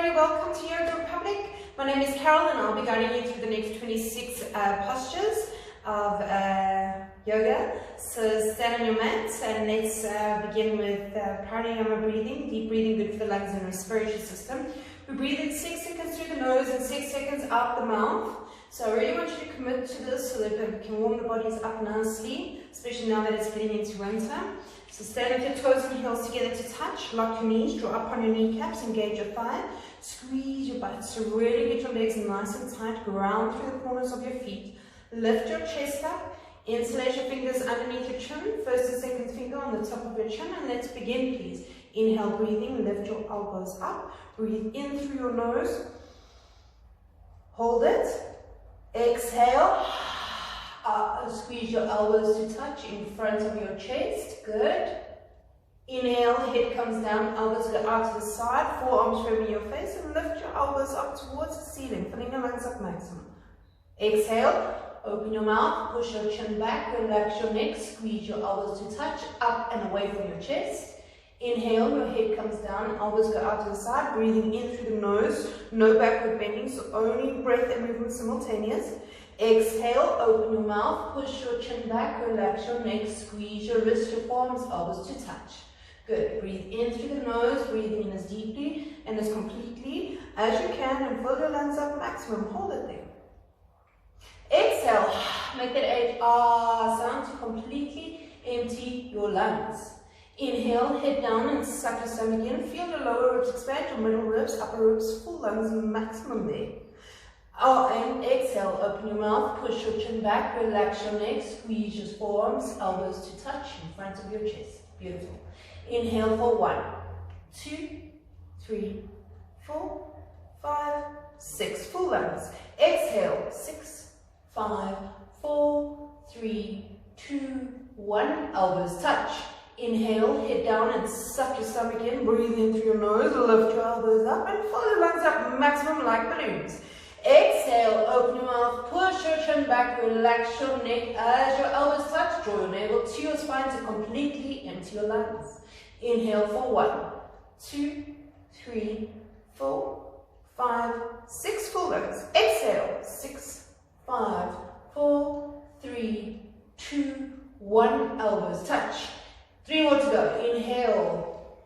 everybody, welcome to Yoga Republic. My name is Carol and I'll be guiding you through the next 26 postures of yoga. So stand on your mat and let's begin with pranayama breathing, deep breathing, good for the lungs and respiratory system. We breathe in 6 seconds through the nose and 6 seconds out the mouth. So I really want you to commit to this so that we can warm the bodies up nicely, especially now that it's getting into winter. So stand with your toes and heels together to touch, lock your knees, draw up on your kneecaps, engage your thigh, squeeze your butt. So really get your legs nice and tight, ground through the corners of your feet. Lift your chest up, interlace your fingers underneath your chin, first and second finger on the top of your chin, and let's begin please. Inhale, breathing, lift your elbows up, breathe in through your nose, hold it, exhale, squeeze your elbows to touch in front of your chest, good. Inhale, head comes down, elbows go out to the side, forearms firmly in your face, and lift your elbows up towards the ceiling, filling your lungs up maximum. Exhale, open your mouth, push your chin back, relax your neck, squeeze your elbows to touch, up and away from your chest. Inhale, your head comes down, elbows go out to the side, breathing in through the nose, no backward bending, so only breath and movement simultaneous. Exhale, open your mouth, push your chin back, relax your neck, squeeze your wrists, your palms, elbows to touch. Good. Breathe in through the nose, breathing in as deeply and as completely as you can, and fill your lungs up maximum. Hold it there. Exhale, make that sound to completely empty your lungs. Inhale, head down and suck your stomach in. Feel your lower ribs expand, your middle ribs, upper ribs, full lungs maximum there. And exhale, open your mouth, push your chin back, relax your neck, squeeze your forearms, elbows to touch in front of your chest. Beautiful. Inhale for 1, 2, 3, 4, 5, 6. Full lungs. Exhale, 6, 5, 4, 3, 2, 1. Elbows touch. Inhale, head down and suck your stomach in. Breathe in through your nose, lift your elbows up and fill your lungs up maximum like balloons. Exhale, open your mouth, push your chin back, relax your neck as your elbows touch. Draw your navel to your spine to completely empty your lungs. Inhale for 1, 2, 3, 4, 5, 6. Full lungs. Exhale, 6, 5, 4, 3, 2, 1. Elbows touch. 3 more to go. Inhale.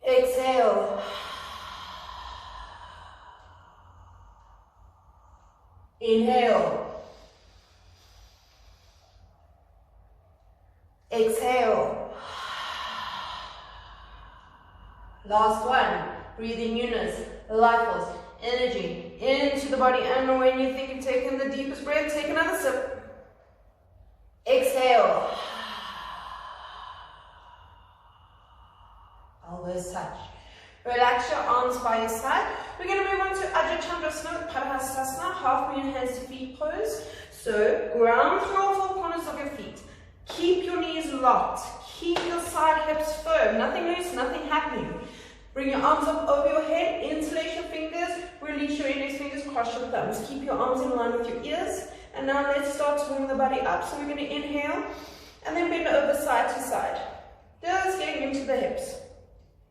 Exhale. Inhale. Exhale. Last one. Breathe in newness, life force, energy into the body. And when you think you've taken the deepest breath, take another sip. Exhale. Elbows touch. Relax your arms by your side. We're going to move on to Ajna Chandrasana, Padahastasana, half moon hands to feet pose. So ground through all 4 corners of your feet. Keep your knees locked. Keep your side hips firm. Nothing loose, nothing happening. Bring your arms up over your head. Interlace your fingers. Release your index fingers. Cross your thumbs. Keep your arms in line with your ears. And now let's start to bring the body up. So we're going to inhale and then bend over side to side. Just getting into the hips.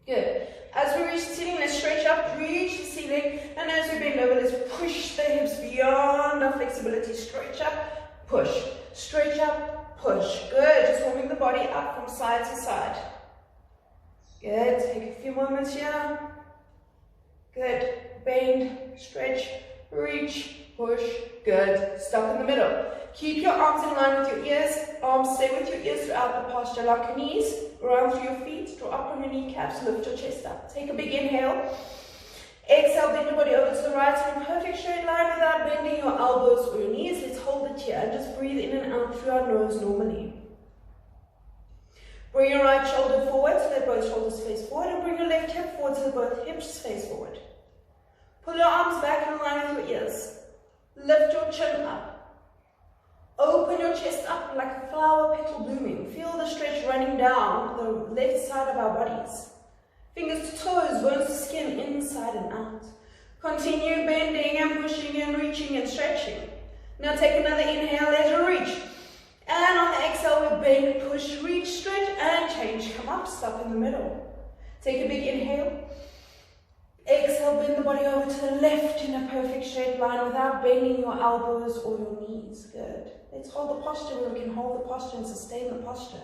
Good. As we reach the ceiling, let's stretch up, reach the ceiling, and as we bend over, let's push the hips beyond our flexibility. Stretch up, push. Stretch up, push. Good. Just warming the body up from side to side. Good. Take a few moments here. Good. Bend, stretch, reach, push. Good. Stop in the middle. Keep your arms in line with your ears. Arms stay with your ears throughout the posture. Lock your knees. Ground through your feet. Draw up on your kneecaps. Lift your chest up. Take a big inhale. Exhale. Bend your body over to the right in a perfect straight line without bending your elbows or your knees. Let's hold it here and just breathe in and out through our nose normally. Bring your right shoulder forward so that both shoulders face forward, and bring your left hip forward so that both hips face forward. Pull your arms back in line with your ears. Lift your chin up. Open your chest up like a flower petal blooming. Feel the stretch running down the left side of our bodies. Fingers to toes, bones to skin, inside and out. Continue bending and pushing and reaching and stretching. Now take another inhale as you reach. And on the exhale, we bend, push, reach, stretch, and change. Come up, stop in the middle. Take a big inhale. Exhale, bend the body over to the left in a perfect straight line without bending your elbows or your knees. Good. Let's hold the posture where we can hold the posture and sustain the posture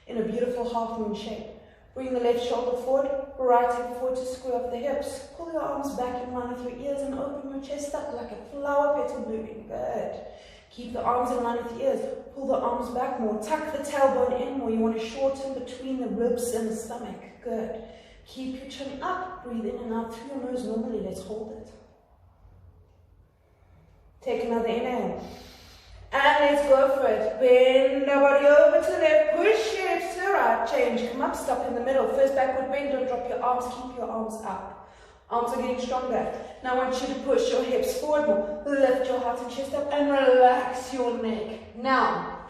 in a beautiful half moon shape. Bring the left shoulder forward, right hip forward to square up the hips. Pull your arms back in line with your ears and open your chest up like a flower petal blooming. Good. Keep the arms in line with the ears. Pull the arms back more. Tuck the tailbone in more. You want to shorten between the ribs and the stomach. Good. Keep your chin up. Breathe in and out through your nose normally. Let's hold it. Take another inhale. And let's go for it. Bend the body over to the left. Push your hips to the right. Change. Come up. Stop in the middle. First backward bend. Don't drop your arms. Keep your arms up. Arms are getting stronger. Now I want you to push your hips forward more. Lift your heart and chest up and relax your neck. Now,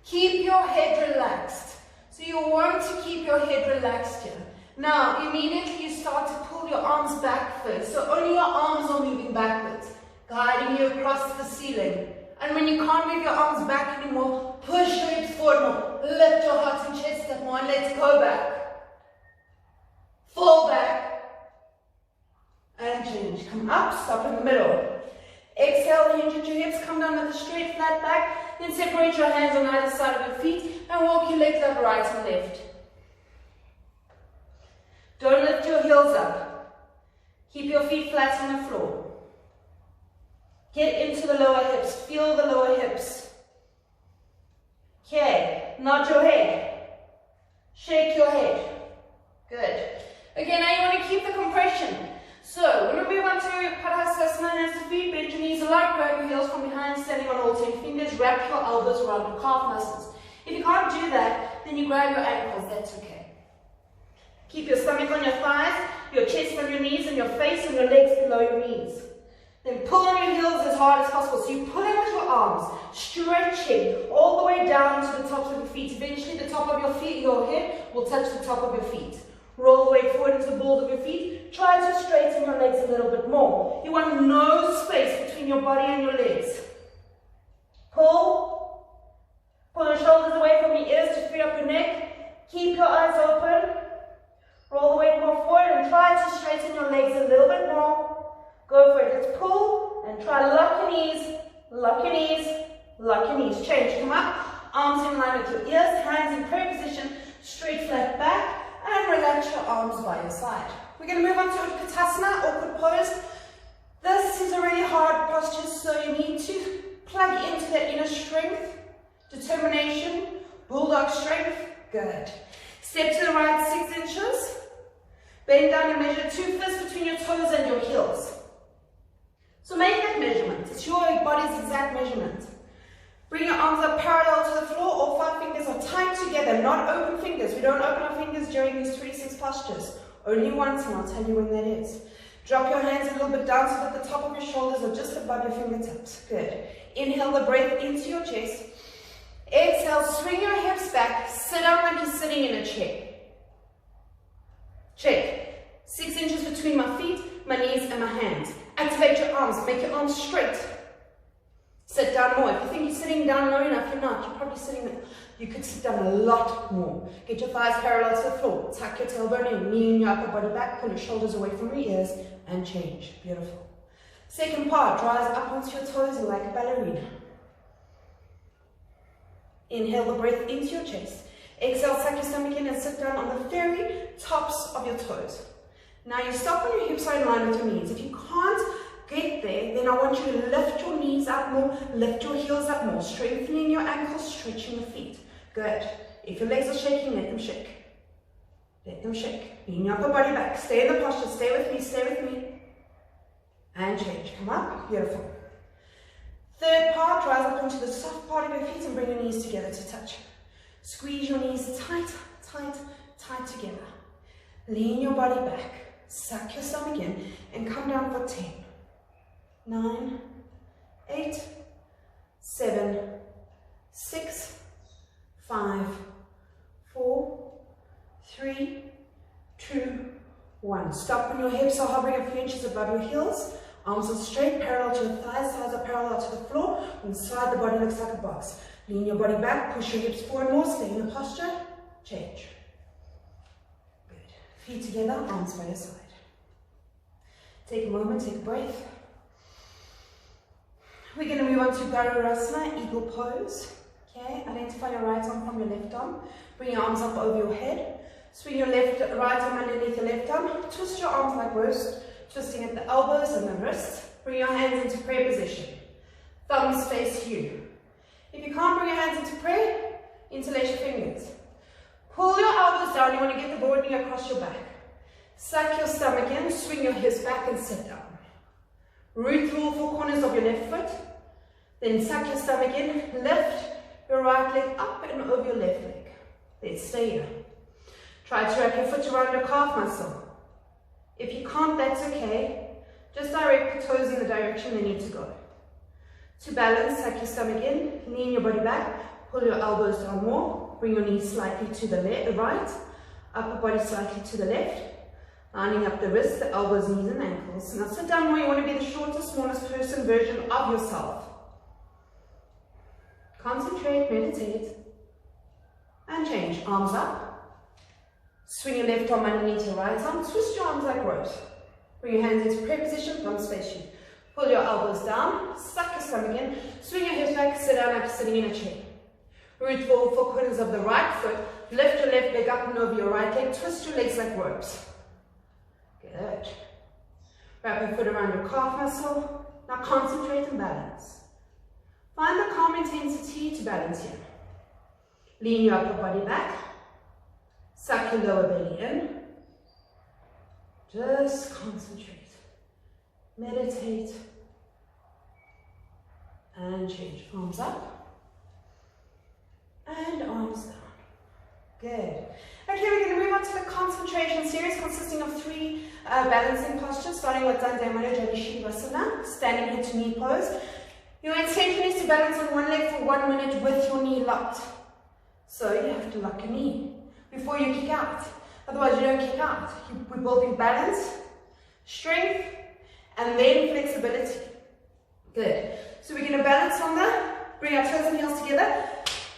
keep your head relaxed. So you want to keep your head relaxed here. Now, immediately you start to pull your arms back first. So only your arms are moving backwards, guiding you across the ceiling. And when you can't move your arms back anymore, push your hips forward more. Lift your heart and chest up more and let's go back. Fall back. And change. Come up, stop in the middle. Exhale, hinge at your hips, come down with a straight flat back. Then separate your hands on either side of your feet and walk your legs up right and left. Don't lift your heels up. Keep your feet flat on the floor. Get into the lower hips. Feel the lower hips. Okay, nod your head. Shake your head. Good. Okay, now you want to keep the compression. So, when we move on to Padhasana, hands to feet, bend your knees a lot, grab your heels from behind, standing on all 10 fingers, wrap your elbows around your calf muscles. If you can't do that, then you grab your ankles, that's okay. Keep your stomach on your thighs, your chest on your knees, and your face and your legs below your knees. Then pull on your heels as hard as possible. So you pull in with your arms, stretching all the way down to the tops of your feet. Eventually the top of your feet, your head will touch the top of your feet. Roll the weight forward into the balls of your feet. Try to straighten your legs a little bit more. You want no space between your body and your legs. Pull. Pull your shoulders away from your ears to free up your neck. Keep your eyes open. Roll the weight more forward and try to straighten your legs a little bit more. Go for it. Let's pull and try lock your knees. Lock your knees. Lock your knees. Change. Come up. Arms in line with your ears. Hands in prayer position. Straight flat back. And relax your arms by your side. We're going to move on to Utkatasana, awkward pose. This is a really hard posture, so you need to plug into that inner strength, determination, bulldog strength. Good. Step to the right 6 inches. Bend down and measure 2 fists between your toes and your heels. So make that measurement. It's your body's exact measurement. Bring your arms up parallel to the floor. All 5 fingers are tied together, not open fingers. We don't open our fingers during these 26 postures. Only once, and I'll tell you when that is. Drop your hands a little bit down so that the top of your shoulders are just above your fingertips. Good. Inhale the breath into your chest. Exhale, swing your hips back. Sit up like you're sitting in a chair. Check. 6 inches between my feet, my knees, and my hands. Activate your arms. Make your arms straight. Sit down more. If you think you're sitting down low enough, you're not. You're probably sitting there. You could sit down a lot more. Get your thighs parallel to the floor. Tuck your tailbone in. Knee in your upper body back. Pull your shoulders away from your ears and change. Beautiful. Second part. Rise up onto your toes like a ballerina. Inhale the breath into your chest. Exhale, suck your stomach in and sit down on the very tops of your toes. Now you stop when your hips are in line with your knees. If you can't get there, then I want you to lift your knees up more, lift your heels up more, strengthening your ankles, stretching your feet. Good. If your legs are shaking, let them shake. Let them shake. Lean your upper body back. Stay in the posture. Stay with me. Stay with me. And change. Come up. Beautiful. Third part, rise up onto the soft part of your feet and bring your knees together to touch. Squeeze your knees tight, tight, tight together. Lean your body back. Suck your stomach in and come down for 10. 9, 8, 7, 6, 5, 4, 3, 2, 1. Stop when your hips are hovering a few inches above your heels. Arms are straight, parallel to your thighs. Thighs are parallel to the floor. Inside the body looks like a box. Lean your body back. Push your hips forward more. Stay in the posture. Change. Good. Feet together, arms by your side. Take a moment, take a breath. We're going to move on to Garurasana, eagle pose. Okay, identify your right arm from your left arm. Bring your arms up over your head. Swing your right arm underneath your left arm. Twist your arms like this, twisting at the elbows and the wrists. Bring your hands into prayer position. Thumbs face you. If you can't bring your hands into prayer, interlace your fingers. Pull your elbows down. You want to get the broad knee across your back. Suck your stomach in, swing your hips back and sit down. Root through all four corners of your left foot. Then suck your stomach in, lift your right leg up and over your left leg. Let's stay here. Try to wrap your foot around your calf muscle. If you can't, that's okay. Just direct the toes in the direction they need to go. To balance, suck your stomach in, lean your body back, pull your elbows down more, bring your knees slightly to the right, upper body slightly to the left, lining up the wrists, the elbows, knees and ankles. Now sit down where you want to be the shortest, smallest person version of yourself. Concentrate, meditate, and change. Arms up. Swing your left arm underneath your right arm. Twist your arms like ropes. Bring your hands into prayer position, thumbs face you. Pull your elbows down, suck your stomach in, swing your hips back, sit down like you're sitting in a chair. Root for all four corners of the right foot, lift your left leg up and over your right leg, twist your legs like ropes. Good. Wrap your foot around your calf muscle. Now concentrate and balance. Find the calm intensity to balance here. Lean your upper body back. Suck your lower belly in. Just concentrate. Meditate. And change. Arms up. And arms down. Good. Okay, we're going to move on to the concentration series consisting of 3 balancing postures, starting with Dandayamana Janishivasana, standing head to knee pose. Your intention is to balance on one leg for 1 minute with your knee locked. So you have to lock your knee before you kick out. Otherwise you don't kick out. We're building balance, strength, and then flexibility. Good. So we're going to balance on that. Bring our toes and heels together.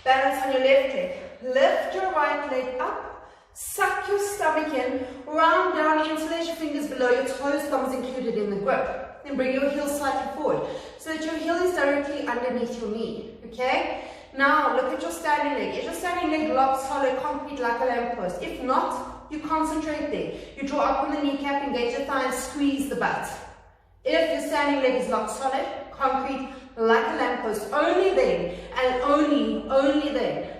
Balance on your left leg. Lift your right leg up. Suck your stomach in. Round down, interlace your fingers below your toes, thumbs included in the grip. Then bring your heel slightly forward so that your heel is directly underneath your knee. Okay? Now look at your standing leg. Is your standing leg locked, solid, concrete like a lamppost? If not, you concentrate there. You draw up on the kneecap, engage your thigh and squeeze the butt. If your standing leg is locked solid, concrete, like a lamppost, only then, and only then,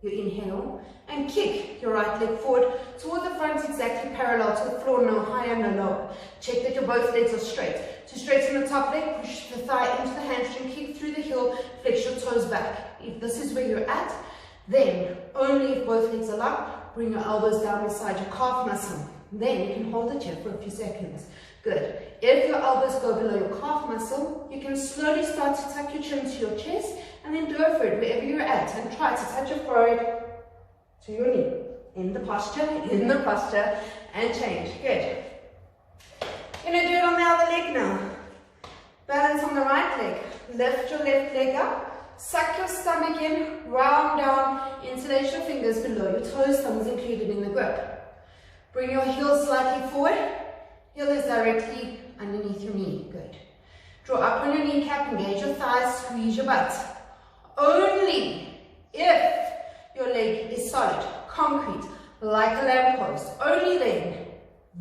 you inhale and kick your right leg forward toward the front, exactly parallel to the floor, no higher, no lower. Check that your both legs are straight. To straighten the top leg, push the thigh into the hamstring, kick through the heel, flex your toes back. If this is where you're at, then only if both legs are locked, bring your elbows down beside your calf muscle. Then you can hold it here for a few seconds. Good. If your elbows go below your calf muscle, you can slowly start to tuck your chin to your chest and then go for it wherever you're at and try to touch your forehead to your knee. In the posture, and change. Good. You're going to do it on the other leg now. Balance on the right leg. Lift your left leg up. Suck your stomach in, round down, interlace your fingers below your toes, thumbs included in the grip. Bring your heels slightly forward. Heel is directly underneath your knee. Good. Draw up on your kneecap, engage your thighs, squeeze your butt. Only if your leg is solid, concrete, like a lamppost, only then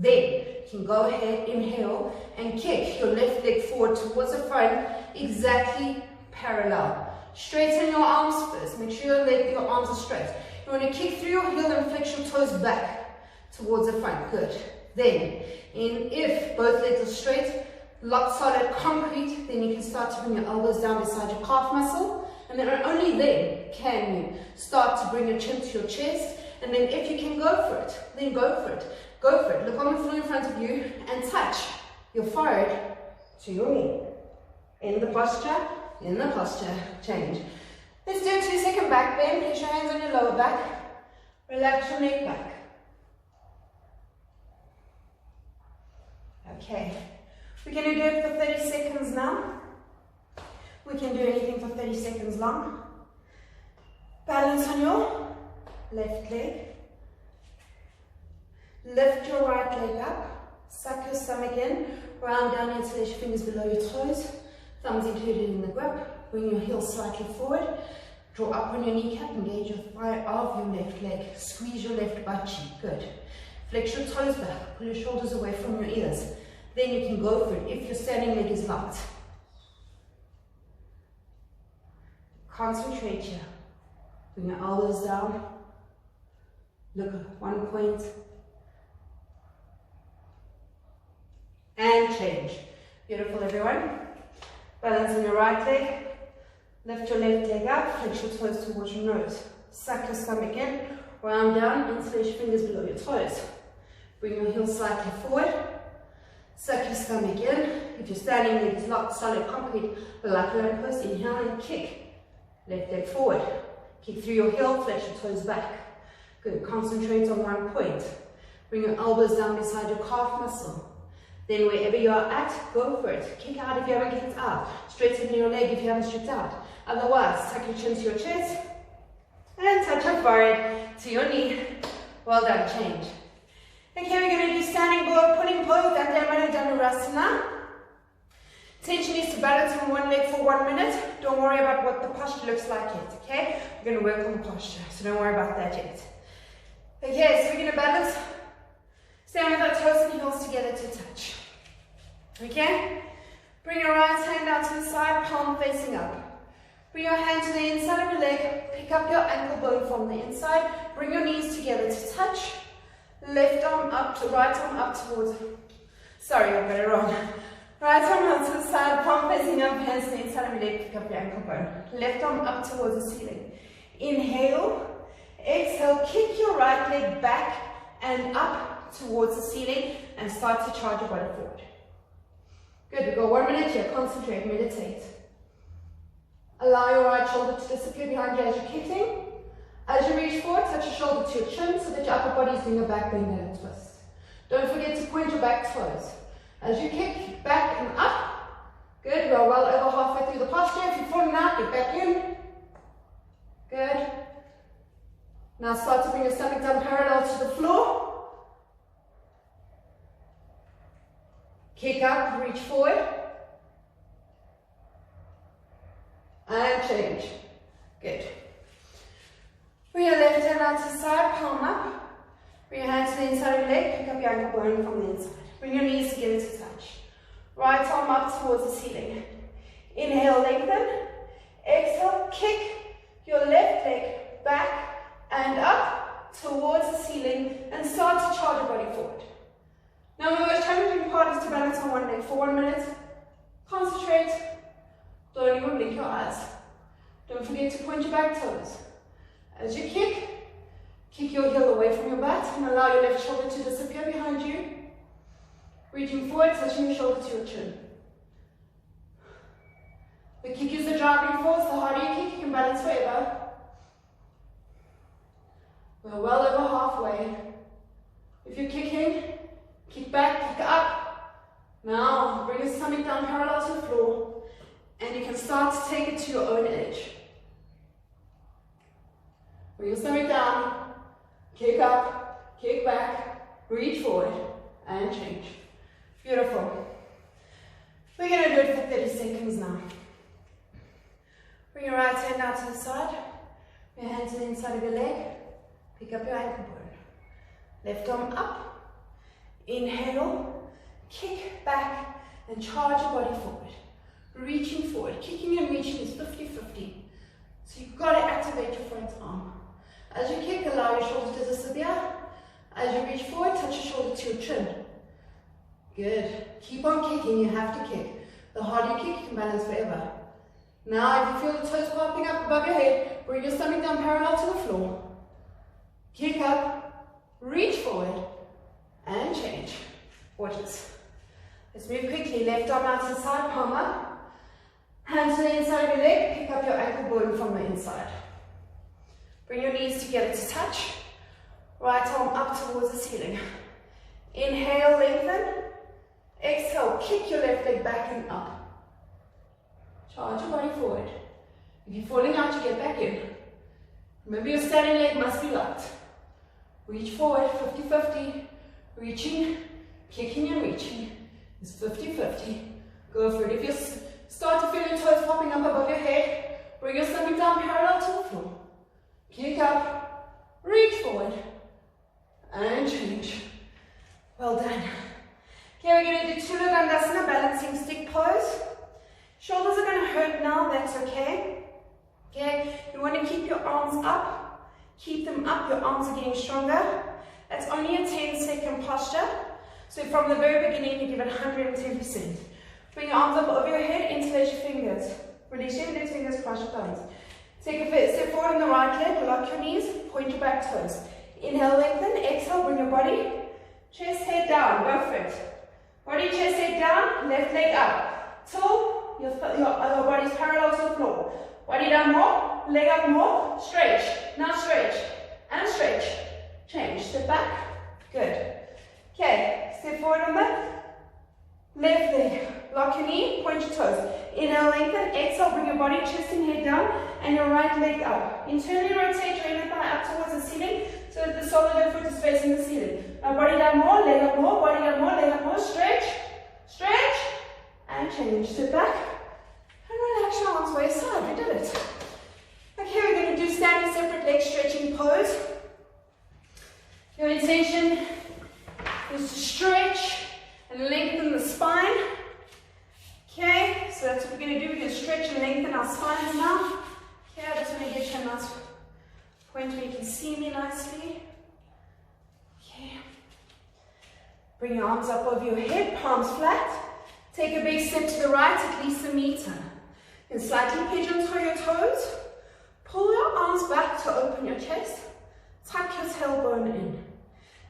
you can go ahead, inhale, and kick your left leg forward towards the front, exactly parallel. Straighten your arms first. Make sure your arms are straight. You want to kick through your heel and flex your toes back towards the front. Good. Then, if both legs are straight, locked solid, concrete, then you can start to bring your elbows down beside your calf muscle. And then only then can you start to bring your chin to your chest. And then if you can go for it, then go for it. Go for it. Look on the floor in front of you and touch your forehead to your knee. In the posture, change. Let's do a 2-second back bend. Place your hands on your lower back. Relax your neck back. Okay. We're going to do it for 30 seconds now. We can do anything for 30 seconds long. Balance on your left leg. Lift your right leg up, suck your stomach in, round down and place your fingers below your toes, thumbs included in the grip, bring your heels slightly forward, draw up on your kneecap, engage your thigh of your left leg, squeeze your left butt cheek, good. Flex your toes back, pull your shoulders away from your ears, then you can go for it if your standing leg is locked. Concentrate here, bring your elbows down, look at one point, and change. Beautiful, everyone. Balance on your right leg. Lift your left leg up. Flex your toes towards your nose. Suck your stomach in. Round down. Interlace your fingers below your toes. Bring your heels slightly forward. Suck your stomach in. If your standing leg is locked, solid concrete, like a lamp post, inhale and kick. Left leg forward. Kick through your heel. Flex your toes back. Good. Concentrate on one point. Bring your elbows down beside your calf muscle. Then wherever you are at, go for it. Kick out if you haven't kicked out. Straighten your leg if you haven't stretched out. Otherwise, tuck your chin to your chest and touch your forehead to your knee. Well done, change. Okay, we're going to do standing board, pulling pose, and then Dhanurasana. Intention is to balance on one leg for 1 minute. Don't worry about what the posture looks like yet, okay? We're going to work on the posture, so don't worry about that yet. Okay, so we're going to balance. Stand with our toes and heels together to touch. Okay? Bring your right hand out to the side, palm facing up. Bring your hand to the inside of your leg. Pick up your ankle bone from the inside. Bring your knees together to touch. Left arm up to right arm up towards. Sorry, I got it wrong. Right arm out to the side, palm facing up, hands to the inside of your leg. Pick up your ankle bone. Left arm up towards the ceiling. Inhale. Exhale. Kick your right leg back and up towards the ceiling and start to charge your body forward. Good, we got 1 minute here. Concentrate, meditate. Allow your right shoulder to disappear behind you as you're kicking. As you reach forward, touch your shoulder to your chin so that your upper body is doing a back bend and a twist. Don't forget to point your back toes. As you kick back and up, good, we're well over halfway through the posture. If you're falling out, get back in. Good. Now start to bring your stomach down parallel to the floor. Kick up, reach forward, and change. Good. Bring your left hand out to the side, palm up. Bring your hand to the inside of your leg, pick up your ankle bone from the inside. Bring your knees together to touch. Right arm up towards the ceiling. Inhale, lengthen. Exhale, kick your left leg back and up towards the ceiling and start to charge your body forward. Now the most challenging part is to balance on one leg for 1 minute. Concentrate. Don't even blink your eyes. Don't forget to point your back toes. As you kick, kick your heel away from your butt and allow your left shoulder to disappear behind you. Reaching forward, touching your shoulder to your chin. The kick is the driving force. The harder you kick, you can balance forever. We're well over halfway. If you're kicking, kick back, kick up. Now, bring your stomach down parallel to the floor, and you can start to take it to your own edge. Bring your stomach down, kick up, kick back, reach forward, and change. Beautiful. We're going to do it for 30 seconds now. Bring your right hand out to the side, your hand to the inside of your leg, pick up your ankle bone. Left arm up. Inhale, kick back and charge your body forward. Reaching forward. Kicking and reaching is 50-50. So you've got to activate your front arm. As you kick, allow your shoulders to disappear. As you reach forward, touch your shoulder to your chin. Good. Keep on kicking, you have to kick. The harder you kick, you can balance forever. Now, if you feel the toes popping up above your head, bring your stomach down parallel to the floor. Kick up, reach forward, and change. Watch this. Let's move quickly. Left arm out to the side, palm up. Hands to the inside of your leg. Pick up your ankle bone from the inside. Bring your knees together to touch. Right arm up towards the ceiling. Inhale, lengthen. Exhale, kick your left leg back and up. Charge your body forward. If you're falling out, you get back in. Remember your standing leg must be locked. Reach forward, 50-50. reaching, kicking and reaching is 50-50. Go for it. If you start to feel your toes popping up above your head, bring your stomach down parallel to the floor. Kick up, reach forward, and change. Well done. Okay, we're going to do Tula Dandasana, balancing stick pose. Shoulders are going to hurt now, that's okay. Okay, you want to keep your arms up. Keep them up, your arms are getting stronger. That's only a 10-second posture. So from the very beginning, you give it 110%. Bring your arms up over your head, interlace your fingers. Release your index fingers, cross your thumbs. Take a step forward on the right leg, lock your knees, point your back toes. Inhale, lengthen, exhale, bring your body, chest, head down, go for it. Body, chest, head down, left leg up. Till your body's parallel to the floor. Body down more, leg up more, stretch. Now stretch, and stretch. Change, step back, good. Okay, step forward on the left leg. Lock your knee, point your toes. Inhale, lengthen, exhale, bring your body, chest and head down, and your right leg up. Internally rotate your inner thigh up towards the ceiling, so that the sole of your foot is facing the ceiling. Now body down more, leg up more, body down more, leg up more, stretch, stretch, and change. Sit back, and relax your arms waist side. We did it. Okay, we're going to do standing separate leg stretching pose. Your intention is to stretch and lengthen the spine. Okay, so that's what we're going to do. We're going to stretch and lengthen our spines now. Okay, I just want to get you a nice point where you can see me nicely. Okay. Bring your arms up over your head, palms flat. Take a big step to the right, at least a meter. Then slightly pigeon toe your toes. Pull your arms back to open your chest. Tuck your tailbone in.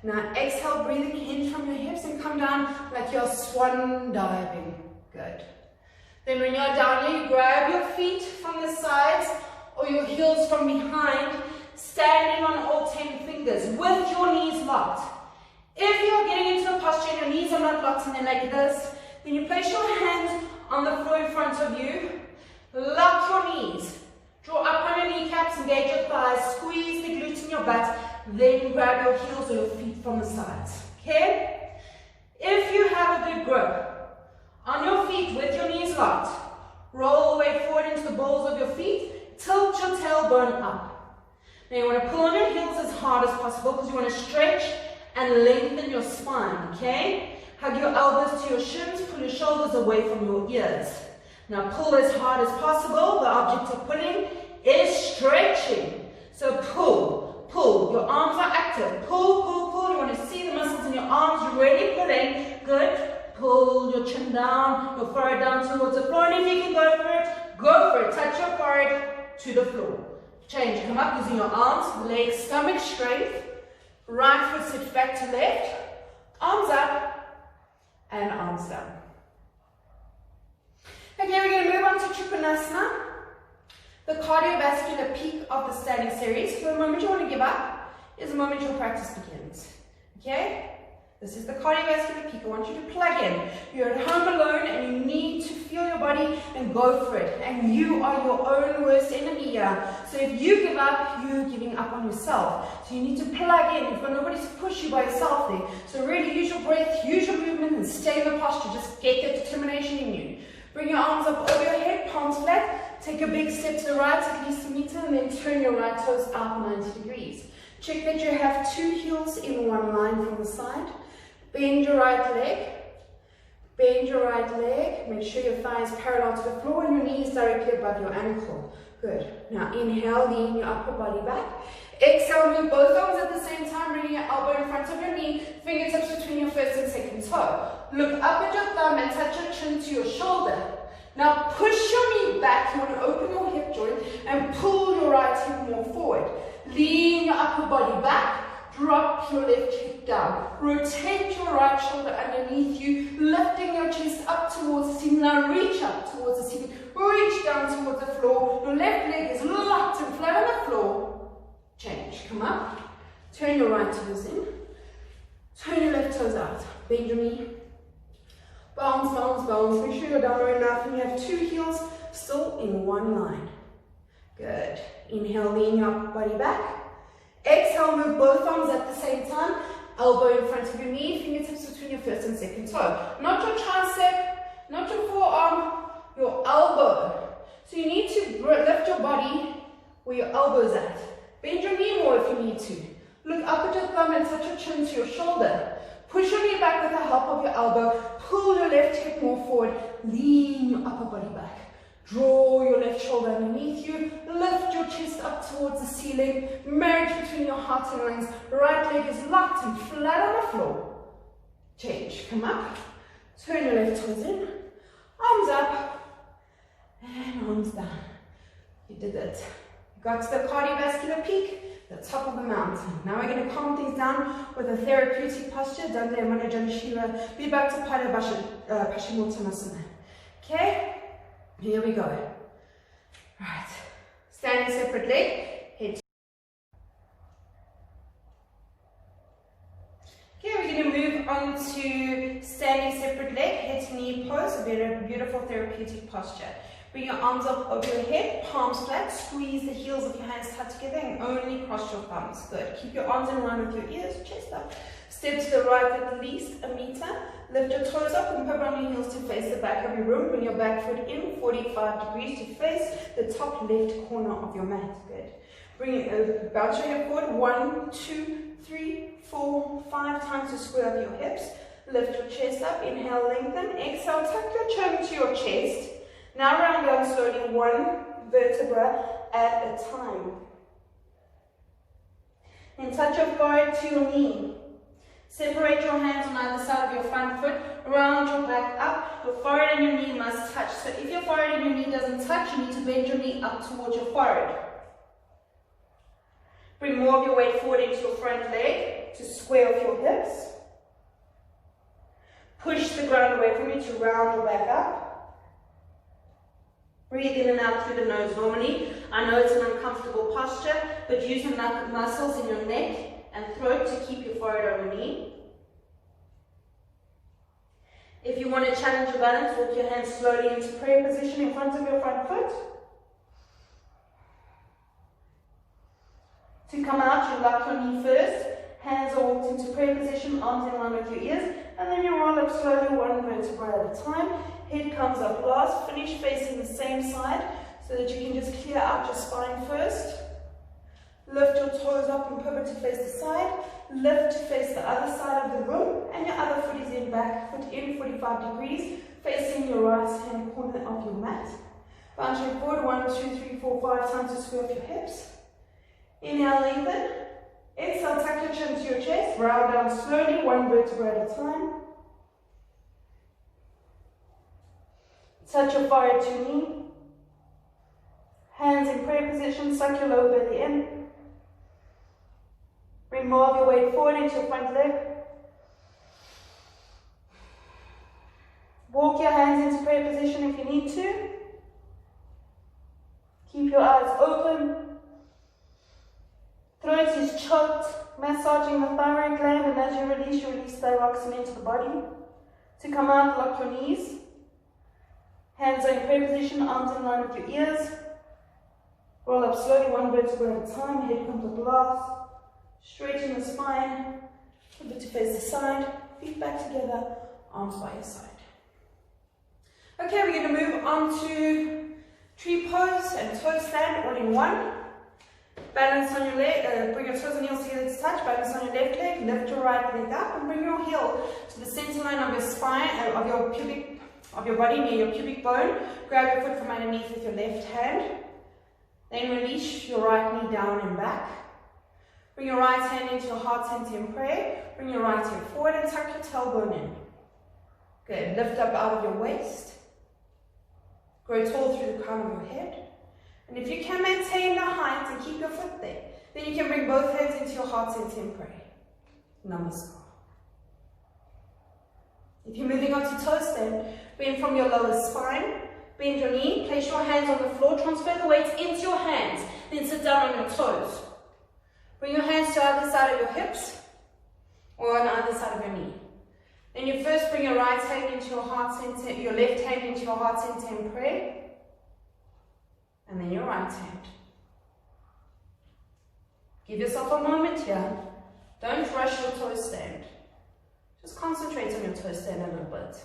Now exhale, breathing hinge from your hips and come down like you're swan diving. Good. Then when you're down here, you grab your feet from the sides or your heels from behind, standing on all 10 fingers with your knees locked. If you're getting into a posture and your knees are not locked and they're like this, then you place your hands on the floor in front of you, lock your knees, draw up on your kneecaps, engage your thighs, squeeze the glutes in your butt, then grab your heels or your feet from the sides. Okay? If you have a good grip, on your feet with your knees locked, roll all the way forward into the balls of your feet, tilt your tailbone up. Now you want to pull on your heels as hard as possible because you want to stretch and lengthen your spine, okay? Hug your elbows to your shins, pull your shoulders away from your ears. Now pull as hard as possible. The object of pulling is stretching. So pull, pull. Your arms are active. Pull, pull, pull. You want to see the muscles in your arms really pulling. Good. Pull your chin down, your forehead down towards the floor, and if you can go for it, go for it. Touch your forehead to the floor. Change, come up using your arms, legs, stomach strength. Right foot sits back to left, arms up, and arms down. Okay, we're going to move on to Trikonasana, the cardiovascular peak of the standing series. So the moment you want to give up is the moment your practice begins. Okay? This is the cardiovascular peak. I want you to plug in. You're at home alone and you need to feel your body and go for it. And you are your own worst enemy here. So if you give up, you're giving up on yourself. So you need to plug in. You've got nobody to push you by yourself there. So really use your breath, use your movement and stay in the posture. Just get that determination in you. Bring your arms up over your head, palms flat. Take a big step to the right, at least a meter, and then turn your right toes out 90 degrees. Check that you have 2 heels in one line from the side. Bend your right leg. Bend your right leg. Make sure your thigh is parallel to the floor and your knees directly above your ankle. Good. Now inhale, lean your upper body back. Exhale, move both arms at the same time, bringing your elbow in front of your knee, fingertips between your first and second toe. Look up at your thumb and touch your chin to your shoulder. Now push your knee back. You want to open your hip joint and pull your right hip more forward. Lean your upper body back. Drop your left hip down. Rotate your right shoulder underneath you, lifting your chest up towards the ceiling. Now reach up towards the ceiling. Reach down towards the floor. Your left leg is locked and flat on the floor. Change. Come up. Turn your right toes in. Turn your left toes out. Bend your knee. Bounce, bounce, bounce. Make sure you're down low enough and you have 2 heels still in one line. Good. Inhale, lean your upper body back. Exhale, move both arms at the same time. Elbow in front of your knee, and second toe. Not your tricep, not your forearm, your elbow. So you need to lift your body where your elbow's at. Bend your knee more if you need to. Look up at your thumb and touch your chin to your shoulder. Push your knee back with the help of your elbow. Pull your left hip more forward. Lean your upper body back. Draw your left shoulder underneath you. Lift your chest up towards the ceiling. Marriage between your heart and lungs. Right leg is locked and flat on the floor. Change. Come up. Turn your left toes in. Arms up. And arms down. You did it. You got to the cardiovascular peak. The top of the mountain. Now we're going to calm things down with a therapeutic posture. Dande Amana Janashira. Vibhakta Pada Paschimottanasana. Okay? Here we go. Right. Standing separate leg. Head. Okay, we're going to move on to standing separate leg. Head to knee pose. A very beautiful therapeutic posture. Bring your arms up over your head, palms flat, squeeze the heels of your hands tight together and only cross your thumbs. Good. Keep your arms in line with your ears, chest up. Step to the right at least a meter. Lift your toes up and pivot on your heels to face the back of your room. Bring your back foot in 45 degrees to face the top left corner of your mat. Good. Bring it, bounce your hip forward. 1, 2, 3, 4, 5 times to square up your hips. Lift your chest up. Inhale, lengthen. Exhale, tuck your chin to your chest. Now round down slowly, one vertebra at a time. Then touch your forehead to your knee. Separate your hands on either side of your front foot. Round your back up. Your forehead and your knee must touch. So if your forehead and your knee doesn't touch, you need to bend your knee up towards your forehead. Bring more of your weight forward into your front leg to square off your hips. Push the ground away from you to round your back up. Breathe in and out through the nose. Normally, I know it's an uncomfortable posture, but use your muscles in your neck and throat to keep your forehead on your knee. If you want to challenge your balance, walk your hands slowly into prayer position in front of your front foot. To come out, you lock your knee first. Hands are walked into prayer position, arms in line with your ears, and then you roll up slowly, one vertebra at a time. Head comes up last. Finish facing the same side so that you can just clear out your spine first. Lift your toes up and pivot to face the side. Lift to face the other side of the room, and your other foot is in back, foot in 45 degrees, facing your right hand corner of your mat. Bounce your forward, 1, 2, 3, 4, 5 times to square up your hips. Inhale, lengthen. Exhale, tuck your chin to your chest. Round down slowly, one vertebra at a time. Touch your forehead to your knee. Hands in prayer position, suck your lower belly in. Bring more of your weight forward into your front leg. Walk your hands into prayer position if you need to. Keep your eyes open. Throat is choked, massaging the thyroid gland, and as you release thyroxine into the body. To come out, lock your knees. Hands are in prayer position, arms in line with your ears. Roll up slowly, one vertebra at a time. Head comes up last. Straighten the spine. Pivot to face the side. Feet back together. Arms by your side. Okay, we're going to move on to tree pose and toe stand all in one. Balance on your leg. Bring your toes and heels together to touch. Balance on your left leg. Lift your right leg up and bring your heel to the center line of your spine, of your body near your pubic bone. Grab your foot from underneath with your left hand. Then release your right knee down and back. Bring your right hand into your heart center in prayer. Bring your right hip forward and tuck your tailbone in. Good. Lift up out of your waist. Grow tall through the crown of your head. And if you can maintain the height and keep your foot there, then you can bring both hands into your heart center and pray. Namaskar. If you're moving on to toe stand, bend from your lower spine, bend your knee, place your hands on the floor, transfer the weight into your hands, then sit down on your toes. Bring your hands to either side of your hips or on either side of your knee. Then you first bring your right hand into your heart center, your left hand into your heart center and pray. And then your right hand. Give yourself a moment here. Don't rush your toe stand. Just concentrate concentrate on your toe stand a little bit.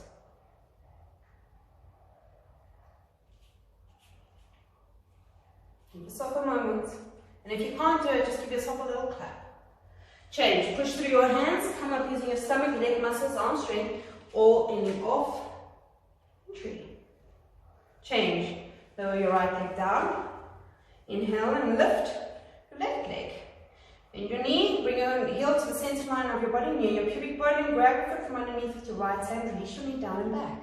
Give yourself a moment. And if you can't do it, just give yourself a little clap. Change. Push through your hands. Come up using your stomach, leg muscles, arm strength, or ending off. Entry. Change. Lower your right leg down. Inhale and lift your left leg. Bend your knee, bring your heel to the center line of your body near your pubic bone and grab your foot from underneath with your right hand. Release your knee down and back.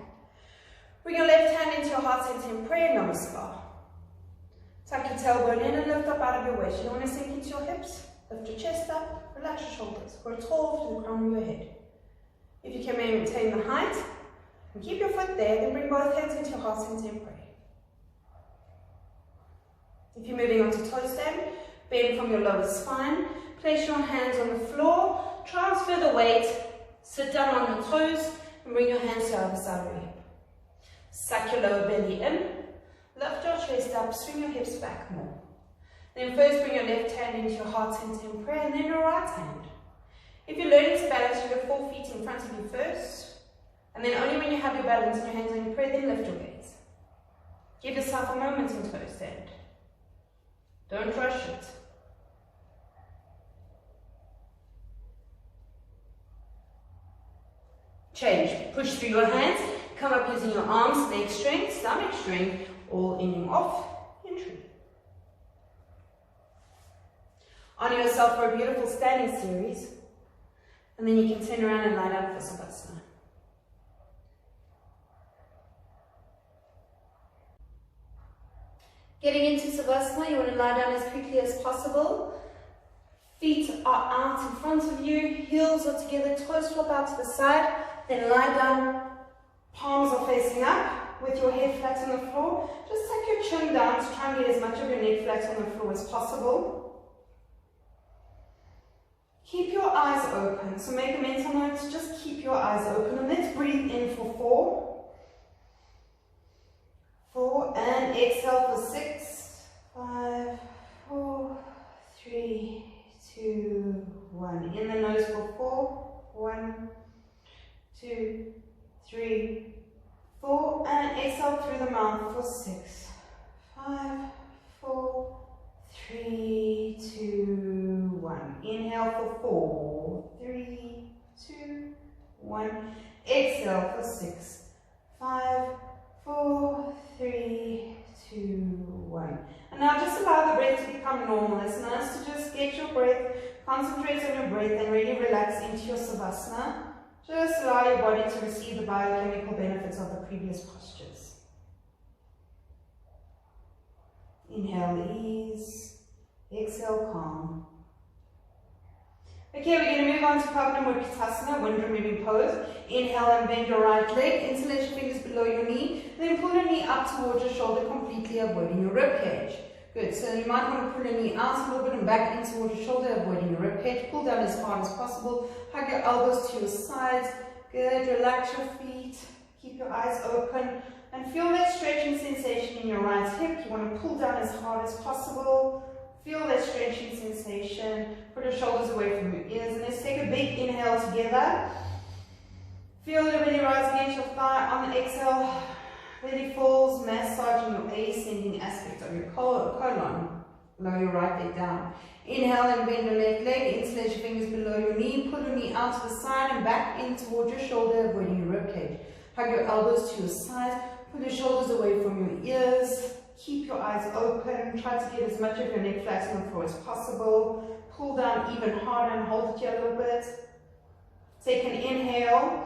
Bring your left hand into your heart center in prayer, namaskar. Tuck your tailbone in and lift up out of your waist. You don't want to sink into your hips. Lift your chest up, relax your shoulders. Grow tall to the crown of your head. If you can maintain the height, and keep your foot there, then bring both hands into your heart center and pray. If you're moving on to toe stand, bend from your lower spine. Place your hands on the floor. Transfer the weight. Sit down on your toes and bring your hands to the other side of your hip. Suck your lower belly in. Lift your chest up. Swing your hips back more. Then first bring your left hand into your heart center in prayer and then your right hand. If you're learning to balance, you have 4 feet in front of you first. And then only when you have your balance and your hands on your prayer, then lift your gaze. Give yourself a moment in toe stand. Don't rush it. Change. Push through your hands. Come up using your arms, leg strength, stomach strength, all ending off. Entry. Honor yourself for a beautiful standing series. And then you can turn around and lie down for Savasana. Getting into Savasana, you want to lie down as quickly as possible. Feet are out in front of you, heels are together, toes flop out to the side. Then lie down, palms are facing up with your head flat on the floor. Just tuck your chin down to try and get as much of your neck flat on the floor as possible. Keep your eyes open. So make a mental note, just keep your eyes open. And let's breathe in for 4. 4 and exhale for 6, 5, 4, 3, 2, 1. In the nose for 4, 1, 2, 3, 4, and exhale through the mouth for 6, 5, 4, 3, 2, 1. Inhale for 4, 3, 2, 1. Exhale for 6, 5, 4, 3, 2, 1. And now just allow the breath to become normal. It's nice to just get your breath, concentrate on your breath, and really relax into your Savasana. Just allow your body to receive the biochemical benefits of the previous postures. Inhale, ease. Exhale, calm. Okay, we're going to move on to Pavnamuktasana, wind removing pose. Inhale and bend your right leg. Interlace your fingers below your knee. Then pull your knee up towards your shoulder, completely avoiding your rib cage. Good, so you might want to pull your knee out a little bit and back in towards your shoulder, avoiding your rib cage. Pull down as hard as possible. Hug your elbows to your sides. Good, relax your feet. Keep your eyes open. And feel that stretching sensation in your right hip. You want to pull down as hard as possible. Feel that stretching sensation. Put your shoulders away from your ears. And let's take a big inhale together. Feel your belly rise against your thigh. On the exhale, belly falls, massaging your ascending aspect of your colon. Lower your right leg down. Inhale and bend your left leg. Interlace your fingers below your knee. Pull your knee out to the side and back in towards your shoulder, avoiding your rib cage. Hug your elbows to your sides. Pull your shoulders away from your ears. Keep your eyes open. Try to get as much of your neck flat on the floor as possible. Pull down even harder and hold it here a little bit. Take an inhale.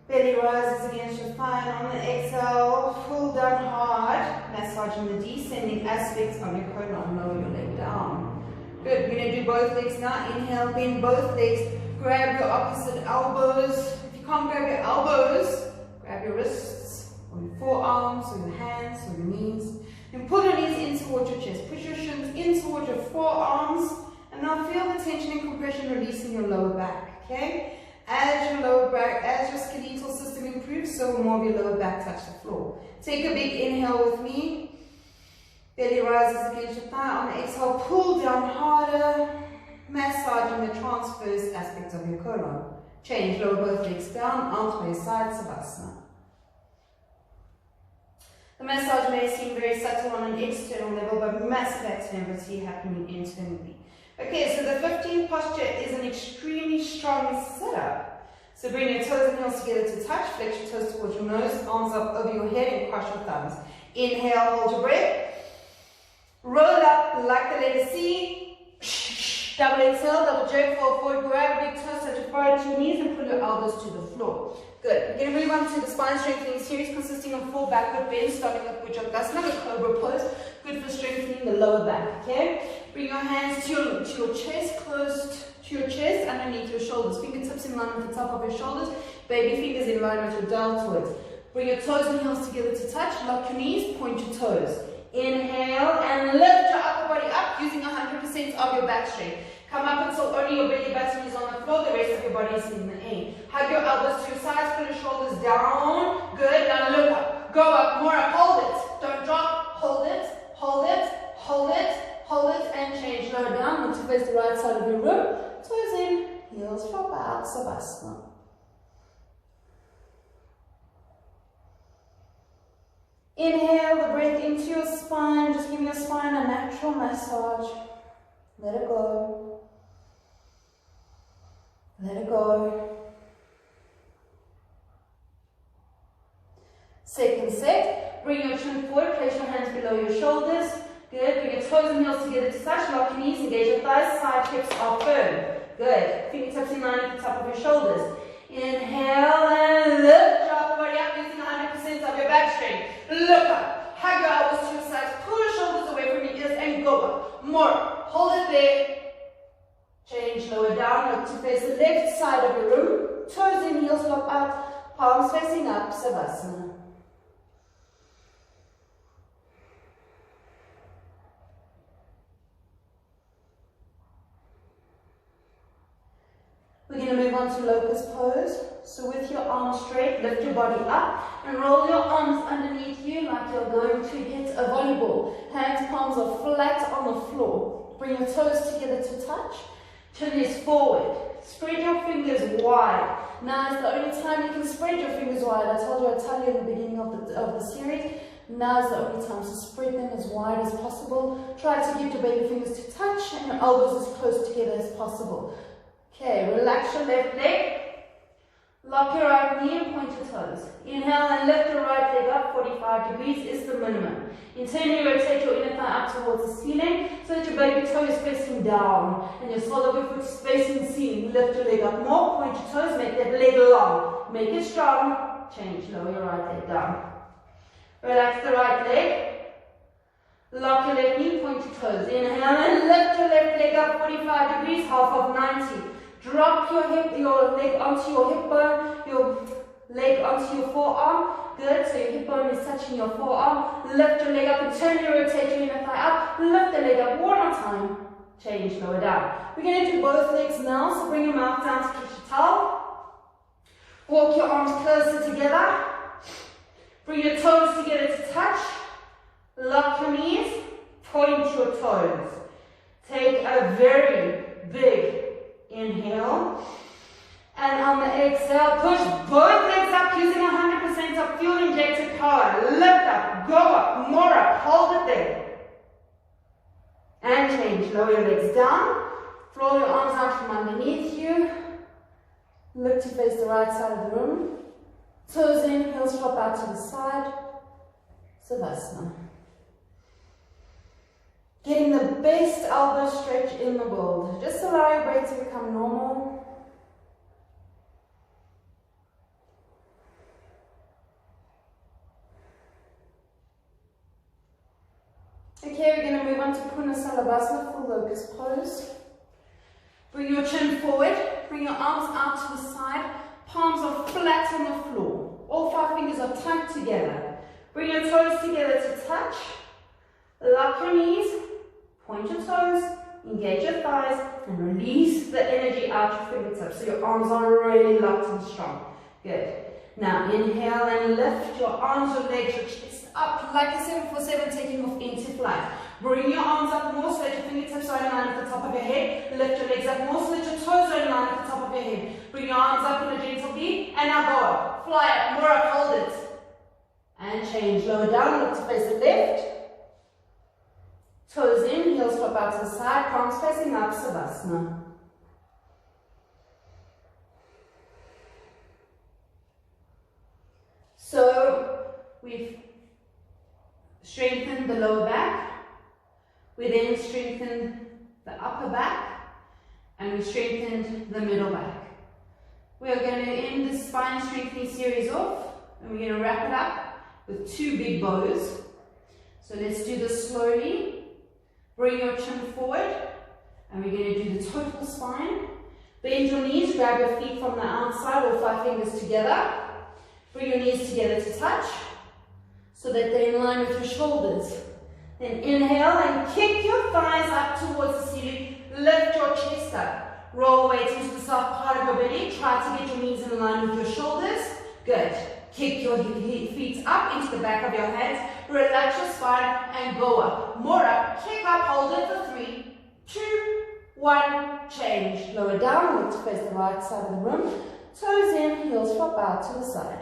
Belly rises against your thigh, and on the exhale, pull down hard, massaging the descending aspects of your colon. Lower your leg down. Good. We're going to do both legs now. Inhale, bend both legs. Grab your opposite elbows. If you can't grab your elbows, grab your wrists, or your forearms, or your hands, or your knees. And pull your knees in towards your chest. Push your shins in towards your forearms. And now feel the tension and compression releasing your lower back. Okay? As your lower back, as your skeletal system improves, so more of your lower back touch the floor. Take a big inhale with me. Belly rises against your thigh. On the exhale, pull down harder, massaging the transverse aspects of your colon. Change, lower both legs down, out by side, Savasana. The massage may seem very subtle on an external level, but massive activity happening internally. Okay, so the 15th posture is an extremely strong setup. So bring your toes and heels together to touch, flex your toes towards your nose, arms up over your head and cross your thumbs. Inhale, hold your breath. Roll up like the letter C. Double exhale, double jerk, fall forward, grab big toes, touch your forehead to your knees and pull your elbows to the floor. Good. We're going to move on to the spine strengthening series consisting of 4 backward bends, starting with Bikram, the cobra pose. Good for strengthening the lower back. Okay? Bring your hands to your chest, close to your chest, underneath your shoulders. Fingertips in line with the top of your shoulders. Baby fingers in line with your deltoids. Bring your toes and heels together to touch. Lock your knees, point your toes. Inhale and lift your upper body up using 100% of your back strength. Come up until only your belly button is on the floor, the rest of your body is in the air. Hug your elbows to your sides, pull your shoulders down. Good, now look up. Go up, more up, hold it. Don't drop, hold it, hold it, hold it, hold it, and change. Lower down, look to face the right side of your room. Toes in, heels drop out, Savasana. Inhale the breath into your spine, just give your spine a natural massage. Let it go. Let it go. Second set, bring your chin forward, place your hands below your shoulders. Good, bring your toes and heels together to touch, lock your knees, engage your thighs, side hips are firm. Good, fingertips in line at the top of your shoulders. Inhale and lift your upper body up using 100% of your back strength. Look up, hug your elbows to your sides, pull your shoulders away from your ears and go up. More, hold it there. Change, lower down, look to face the left side of your room. Toes in, heels lock out, palms facing up, Savasana. We're going to move on to locust pose. So with your arms straight, lift your body up and roll your arms underneath you like you're going to hit a volleyball. Hands, palms are flat on the floor. Bring your toes together to touch. Chin is forward. Spread your fingers wide. Now is the only time you can spread your fingers wide. I told you I'd tell you in the beginning of the series. Now is the only time, so spread them as wide as possible. Try to get your baby fingers to touch and your elbows as close together as possible. Okay, relax your left leg. Lock your right knee and point your toes. Inhale and lift your right leg up, 45 degrees is the minimum. Internally rotate your inner thigh up towards the ceiling so that your baby toe is facing down and your sole of your foot is facing the ceiling. Lift your leg up more, point your toes, make that leg long. Make it strong. Change, lower your right leg down. Relax the right leg. Lock your left knee, point your toes. Inhale and lift your left leg up, 45 degrees, half of 90. Drop your leg onto your hip bone, your leg onto your forearm. Good, so your hip bone is touching your forearm. Lift your leg up and turn your rotate your inner thigh up. Lift the leg up one more time. Change, lower down. We're going to do both legs now, so bring your mouth down to catch your towel. Walk your arms closer together. Bring your toes together to touch. Lock your knees. Point your toes. Take a very big inhale, and on the exhale, push both legs up using 100% of fuel injected power. Lift up, go up, more up, hold it there. And change, lower your legs down, roll your arms out from underneath you. Look to face the right side of the room. Toes in, heels drop out to the side. Savasana. Getting the best elbow stretch in the world. Just allow your breath to become normal. Okay, we're going to move on to Punasalabhasana, full locust pose. Bring your chin forward, bring your arms out to the side, palms are flat on the floor. All 5 fingers are tight together. Bring your toes together to touch. Lock your knees. Point your toes, engage your thighs, and release the energy out your fingertips so your arms are really locked and strong. Good. Now inhale and lift your arms, your legs, your chest up like a 747 taking off into flight. Bring your arms up more so that your fingertips are in line at the top of your head. Lift your legs up more so that your toes are in line at the top of your head. Bring your arms up in a gentle V, and now go up. Fly up, more up, hold it. And change. Lower down, look to face the left. Toes in, heels flip out to the side, palms facing up, Savasana. So we've strengthened the lower back, we then strengthened the upper back, and we strengthened the middle back. We are going to end this spine strengthening series off, and we're going to wrap it up with 2 big bows. So let's do this slowly. Bring your chin forward, and we're going to do the total spine. Bend your knees, grab your feet from the outside or 5 fingers together. Bring your knees together to touch, so that they're in line with your shoulders. Then inhale and kick your thighs up towards the ceiling. Lift your chest up. Roll weight into the soft part of your belly. Try to get your knees in line with your shoulders. Good. Kick your feet up into the back of your hands. Relax your spine and go up. More up. Kick up. Hold it for 3, 2, 1. Change. Lower down. Look to face the right side of the room. Toes in. Heels flop out to the side.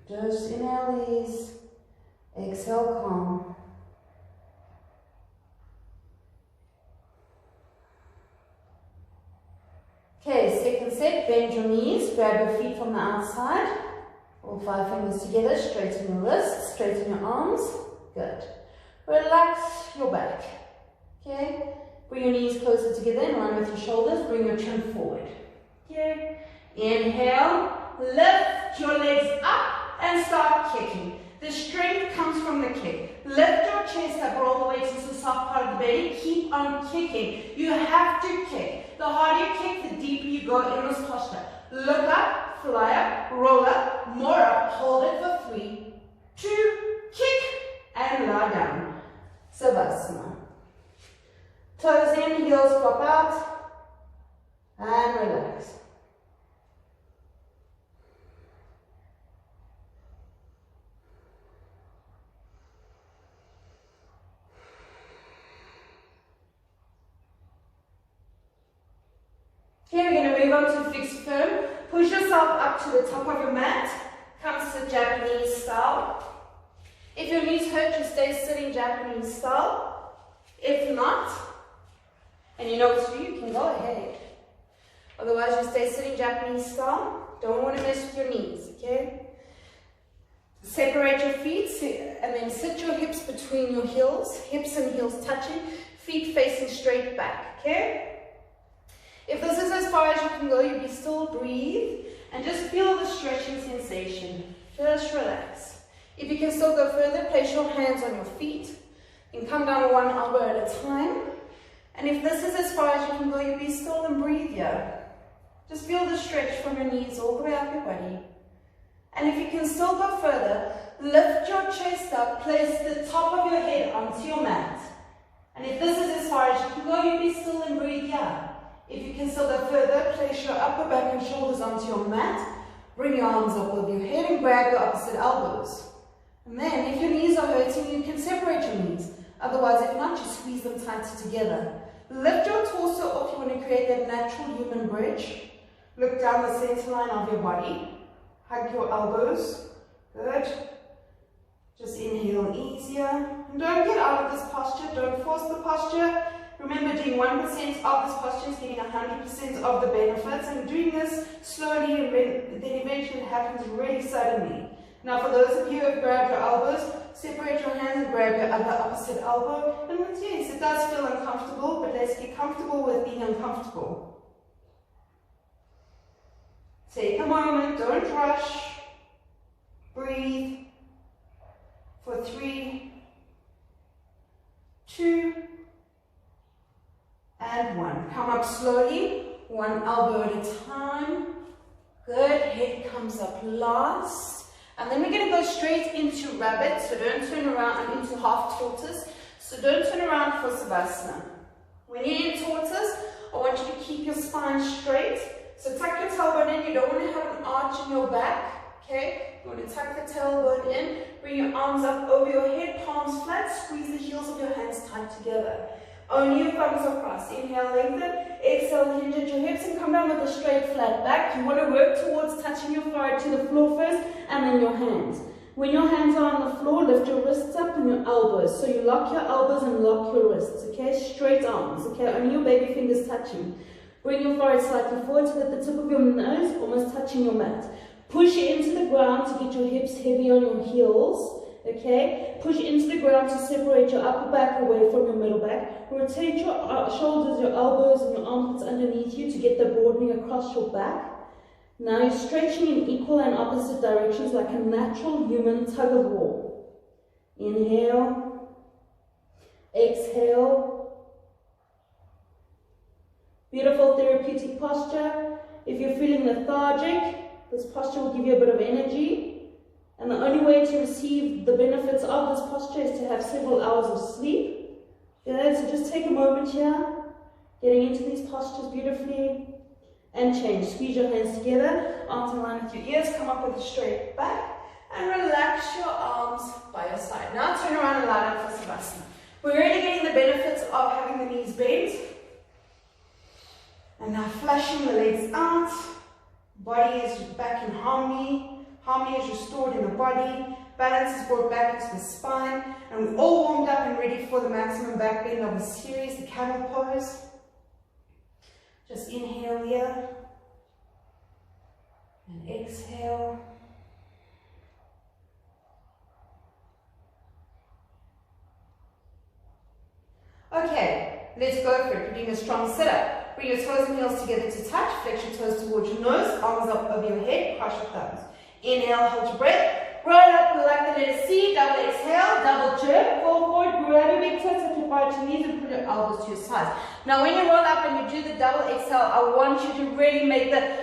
Just inhale ease, exhale calm. Okay, second set, bend your knees, grab your feet from the outside, all 5 fingers together, straighten your wrists, straighten your arms, good. Relax your back, okay? Bring your knees closer together in line with your shoulders, bring your chin forward, okay? Inhale, lift your legs up, and start kicking. The strength comes from the kick. Lift your chest up, roll the weight into the soft part of the belly. Keep on kicking. You have to kick. The harder you kick, the deeper you go in this posture. Look up, fly up, roll up, more up. Hold it for 3, 2, kick, and lie down. Savasana. Toes in, heels flop out, and relax. Okay, we're going to move on to fixed firm. Push yourself up to the top of your mat. Come to Japanese style. If your knees hurt, you stay sitting Japanese style. If not, and you know what to do, you can go ahead. Otherwise, you stay sitting Japanese style. Don't want to mess with your knees, okay? Separate your feet and then sit your hips between your heels. Hips and heels touching. Feet facing straight back, okay? If this is as far as you can go, you be still, breathe, and just feel the stretching sensation. Just relax. If you can still go further, place your hands on your feet, and come down 1 elbow at a time. And if this is as far as you can go, you be still and breathe here. Just feel the stretch from your knees all the way up your body. And if you can still go further, lift your chest up, place the top of your head onto your mat. And if this is as far as you can go, you be still and breathe here. If you can still go further, place your upper back and shoulders onto your mat. Bring your arms up over your head and grab your opposite elbows. And then, if your knees are hurting, you can separate your knees. Otherwise, if not, you squeeze them tighter together. Lift your torso up. You want to create that natural human bridge. Look down the center line of your body. Hug your elbows. Good. Just inhale easier. And don't get out of this posture. Don't force the posture. Remember, doing 1% of this posture is getting 100% of the benefits, and doing this slowly, and then eventually it happens really suddenly. Now, for those of you who have grabbed your elbows, separate your hands and grab your other opposite elbow. And yes, it does feel uncomfortable, but let's get comfortable with being uncomfortable. Take a moment, don't rush. Breathe for 3, 2, and 1. Come up slowly, 1 elbow at a time. Good, head comes up last. And then we're going to go straight into rabbit, so don't turn around, into half tortoise. So don't turn around for Savasana. When you're in tortoise, I want you to keep your spine straight. So tuck your tailbone in, you don't want to have an arch in your back, okay? You want to tuck the tailbone in, bring your arms up over your head, palms flat, squeeze the heels of your hands tight together. Only your thumbs are crossed. Inhale, lengthen. Exhale, hinge at your hips and come down with a straight, flat back. You want to work towards touching your forehead to the floor first and then your hands. When your hands are on the floor, lift your wrists up and your elbows. So you lock your elbows and lock your wrists, okay? Straight arms, okay? Only your baby fingers touching. Bring your forehead slightly forward so that the tip of your nose almost touching your mat. Push into the ground to get your hips heavy on your heels, okay? Push into the ground to separate your upper back away from your middle back. Rotate your shoulders, your elbows and your armpits underneath you to get the broadening across your back. Now you're stretching in equal and opposite directions like a natural human tug of war. Inhale. Exhale. Beautiful therapeutic posture. If you're feeling lethargic, this posture will give you a bit of energy. And the only way to receive the benefits of this posture is to have several hours of sleep. Okay, so just take a moment here, getting into these postures beautifully. And change. Squeeze your hands together, arms in line with your ears, come up with a straight back, and relax your arms by your side. Now turn around and lie down for Savasana. We're really getting the benefits of having the knees bent. And now flashing the legs out. Body is back in harmony. Harmony is restored in the body. Balance is brought back into the spine. And we're all warmed up and ready for the maximum back bend of the series, the camel pose. Just inhale here and exhale. Okay, let's go for it. We're doing a strong sit-up. Bring your toes and heels together to touch. Flex your toes towards your nose, arms up over your head, cross your thumbs. Inhale, hold your breath. Roll up like the letter C, double exhale, double jerk, fall forward, grab your big toes, touch your forehead to knees and put your elbows to your sides. Now when you roll up and you do the double exhale, I want you to really make the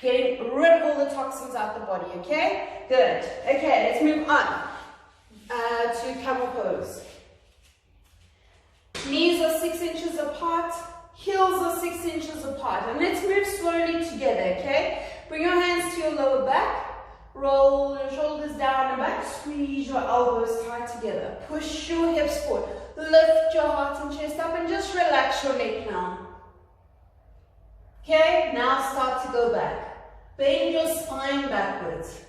getting rid of all the toxins out the body, okay? Good. Okay, let's move on to camel pose. Knees are 6 inches apart, heels are 6 inches apart. And let's move slowly together, okay? Bring your hands to your lower back. Roll your shoulders down and back, squeeze your elbows tight together. Push your hips forward. Lift your heart and chest up and just relax your neck now. Okay, now start to go back. Bend your spine backwards.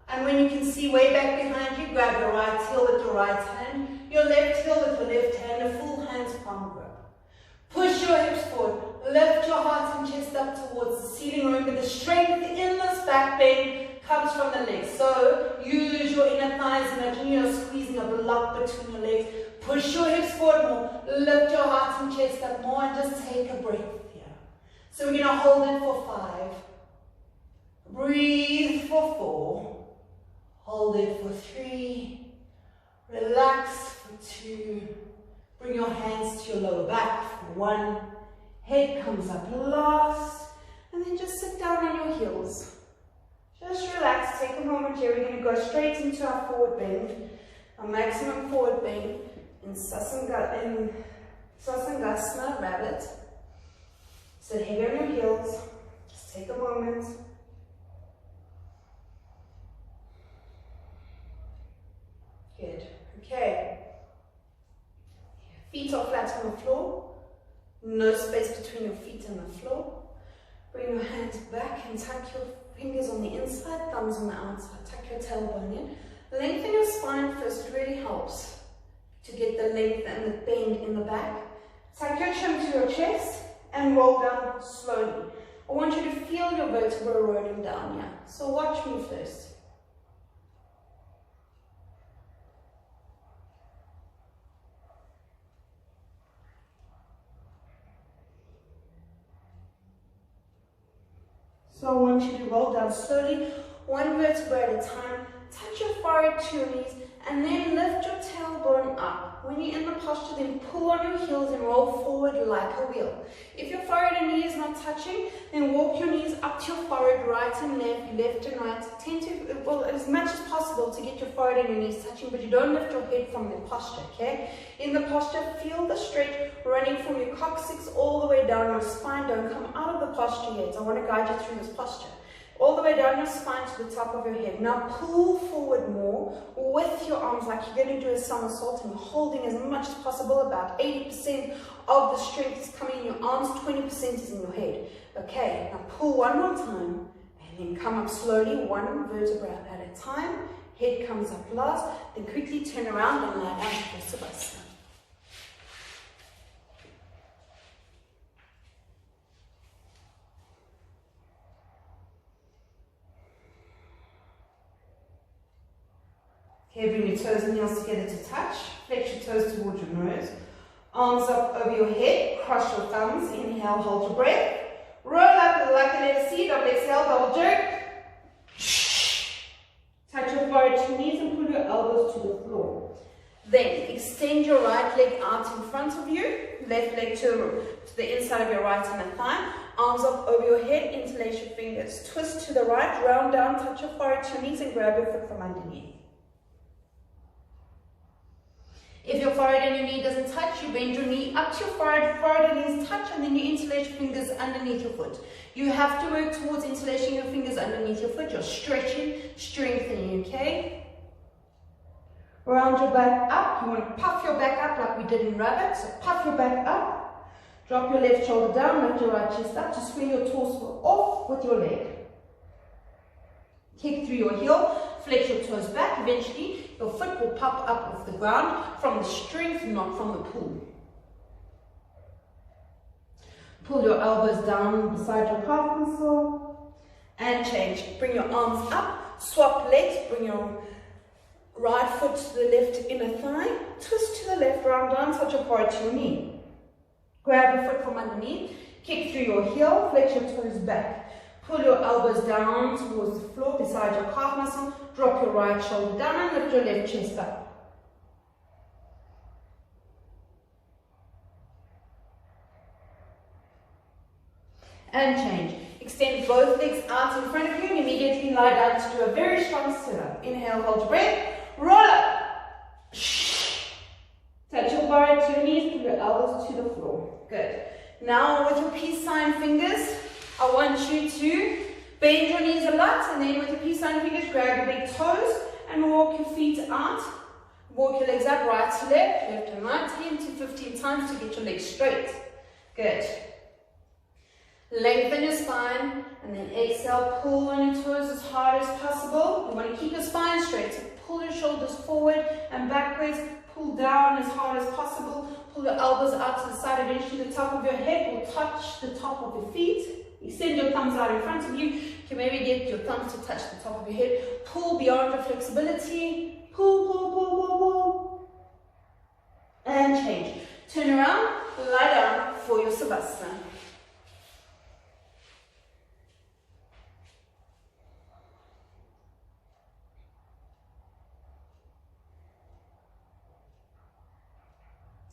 And when you can see way back behind you, grab your right heel with your right hand, your left heel with your left hand, a full hands palm grip. Push your hips forward. Lift your heart and chest up towards the ceiling. Remember the strength in this back bend comes from the legs. So use your inner thighs and you're squeezing a block between your legs. Push your hips forward more. Lift your heart and chest up more and just take a breath here. So we're going to hold it for 5. Breathe for 4. Hold it for 3. Relax for 2. Bring your hands to your lower back for 1. Head comes up last. And then just sit down on your heels. Just relax, take a moment here. We're going to go straight into our forward bend, our maximum forward bend in Sasangasana rabbit. Sit heavy on your heels. Just take a moment. Good. Okay. Feet are flat on the floor. No space between your feet and the floor. Bring your hands back and tuck your fingers on the inside, thumbs on the outside. Tuck your tailbone in. Lengthen your spine first. It really helps to get the length and the bend in the back. Tuck your chin to your chest and roll down slowly. I want you to feel your vertebra rolling down here. So watch me first. So I want you to roll down slowly, 1 vertebra at a time. Touch your forehead to your knees and then lift your tailbone up. When you're in the posture, then pull on your heels and roll forward like a wheel. If your forehead and knee is not touching, then walk your knees up to to your forehead, right and left, left and right. Tend to, well, as much as possible to get your forehead and your knees touching, but you don't lift your head from the posture, okay? In the posture, feel the stretch running from your coccyx all the way down your spine. Don't come out of the posture yet. I want to guide you through this posture. All the way down your spine to the top of your head. Now pull forward more with your arms like you're going to do a somersault, and you're holding as much as possible. About 80% of the strength is coming in your arms, 20% is in your head. Okay, now pull one more time and then come up slowly, one vertebra at a time. Head comes up last, then quickly turn around and lie down for Savasana. Okay, bring your toes and heels together to touch. Flex your toes towards your nose. Arms up over your head. Cross your thumbs. Inhale, hold your breath. Roll up like a letter C. Double exhale, double jerk. Touch your forehead to your knees and pull your elbows to the floor. Then extend your right leg out in front of you. Left leg to the inside of your right inner thigh. Arms up over your head. Interlace your fingers. Twist to the right. Round down. Touch your forehead to your knees and grab your foot from underneath. If your forehead and your knee doesn't touch, you bend your knee up to your forehead, forehead and knees touch, and then you interlace your fingers underneath your foot. You have to work towards interlacing your fingers underneath your foot. You're stretching, strengthening, okay? Round your back up. You want to puff your back up like we did in rabbit. So puff your back up. Drop your left shoulder down, lift your right chest up. Just swing your torso off with your leg. Kick through your heel. Flex your toes back. Eventually, your foot will pop up off the ground from the strength, not from the pull. Pull your elbows down beside your calf muscle and change. Bring your arms up, swap legs, bring your right foot to the left inner thigh, twist to the left, round down, touch your forehead to your knee. Grab your foot from underneath, kick through your heel, flex your toes back. Pull your elbows down towards the floor beside your calf muscle. Drop your right shoulder down and lift your left chest up. And change. Extend both legs out in front of you and immediately lie down to do a very strong sit-up. Inhale, hold your breath. Roll up. Touch your forehead to your knees, pull your elbows to the floor. Good. Now with your peace sign fingers, I want you to bend your knees a lot, and then with your peace sign fingers, grab your big toes and walk your feet out. Walk your legs up, right to left, left and right, 10 to 15 times to get your legs straight. Good. Lengthen your spine, and then exhale, pull on your toes as hard as possible. You want to keep your spine straight, so pull your shoulders forward and backwards, pull down as hard as possible, pull your elbows out to the side. Eventually the top of your head will touch the top of your feet. Extend your thumbs out in front of you. You can maybe get your thumbs to touch the top of your head. Pull beyond your flexibility. Pull, pull, pull, pull, pull. And change. Turn around, lie down for your Savasana.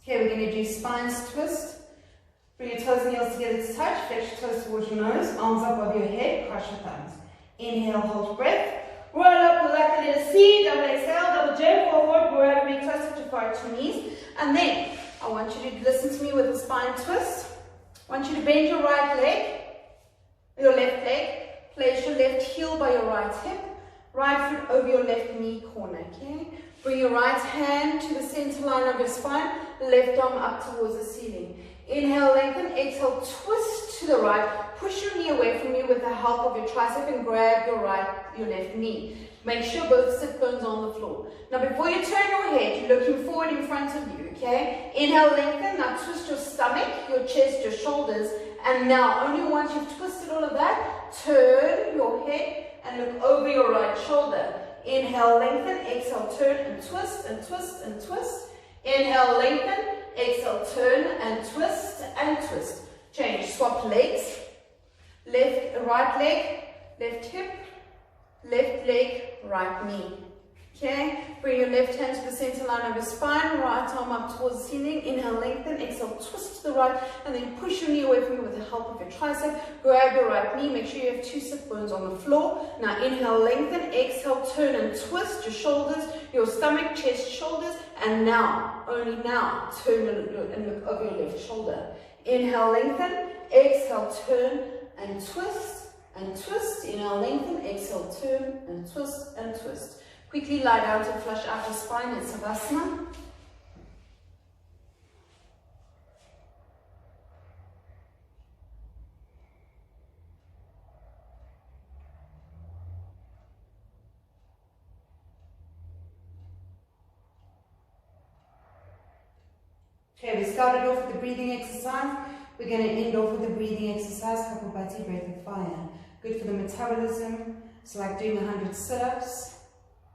Okay, we're going to do spine's twist. Bring your toes and heels together to touch. Flex your toes towards your nose. Arms up over your head. Cross your thumbs. Inhale, hold your breath. Roll up like a little C. Double exhale, double jerk forward. Go out and make toes touch your forehead to your knees. And then I want you to listen to me with the spine twist. I want you to bend your right leg, your left leg. Place your left heel by your right hip. Right foot over your left knee corner. Okay. Bring your right hand to the center line of your spine. Left arm up towards the ceiling. Inhale, lengthen. Exhale, twist to the right. Push your knee away from you with the help of your tricep and grab your left knee. Make sure both sit bones on the floor. Now, before you turn your head, you're looking forward in front of you, okay? Inhale, lengthen. Now, twist your stomach, your chest, your shoulders. And now, only once you've twisted all of that, turn your head and look over your right shoulder. Inhale, lengthen. Exhale, turn and twist and twist and twist. Inhale, lengthen. Exhale, turn and twist and twist. Change. Swap legs. Right leg, left hip, left leg, right knee. Okay, bring your left hand to the center line of your spine, right arm up towards the ceiling. Inhale, lengthen, exhale, twist to the right, and then push your knee away from you with the help of your tricep. Grab your right knee, make sure you have 2 sit bones on the floor. Now inhale, lengthen, exhale, turn and twist your shoulders, your stomach, chest, shoulders, and now, only now, turn and look over your left shoulder. Inhale, lengthen, exhale, turn and twist, inhale, lengthen, exhale, turn and twist and twist. Quickly lie down to flush out your spine in Savasana. Okay, we started off with the breathing exercise. We're going to end off with the breathing exercise, Kapalabhati, breath of fire. Good for the metabolism. It's like doing 100 sit-ups.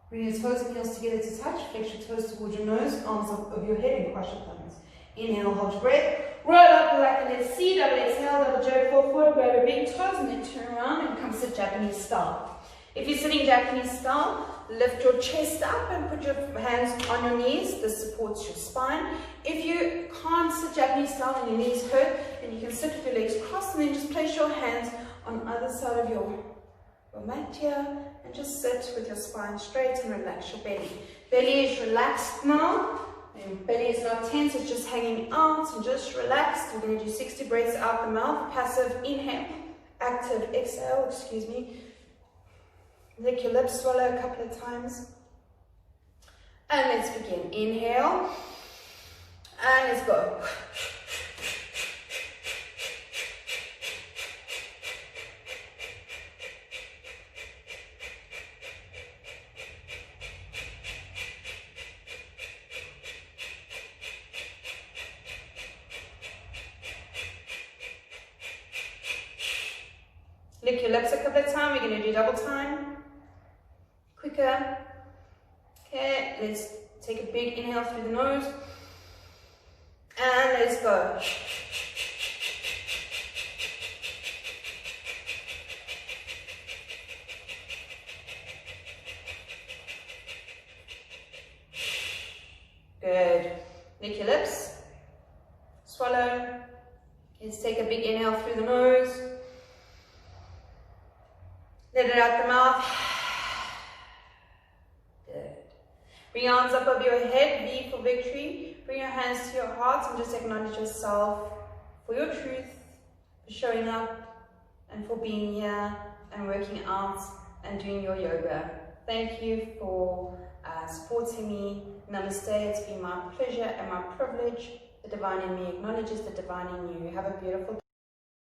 Bring your toes and heels together to touch. Flex your toes towards your nose, arms up over your head, and cross your thumbs. Inhale, hold your breath. Roll up like an S-C, double exhale, double jerk, fall forward, grab your big toes, and then turn around and come sit Japanese style. If you're sitting Japanese style, lift your chest up and put your hands on your knees. This supports your spine. If you can't sit Japanese style and your knees hurt, then you can sit with your legs crossed and then just place your hands on either side of your mat here and just sit with your spine straight and relax your belly. Belly is relaxed now. And belly is not tense, it's just hanging out and just relaxed. We're going to do 60 breaths out the mouth. Passive inhale, active exhale, excuse me. Lick your lips, swallow a couple of times. And let's begin. Inhale. And let's go. Lick your lips a couple of times. We're going to do double time. Quicker. Okay, let's take a big inhale through the nose. And let's go. Good. Lick your lips. Swallow. Let's take a big inhale through the nose. Let it out the mouth. Good. Bring your arms up over your head, V for victory. Bring your hands to your heart and just acknowledge yourself for your truth, for showing up, and for being here and working out and doing your yoga. Thank you for supporting me. Namaste. It's been my pleasure and my privilege. The divine in me acknowledges the divine in you. Have a beautiful day.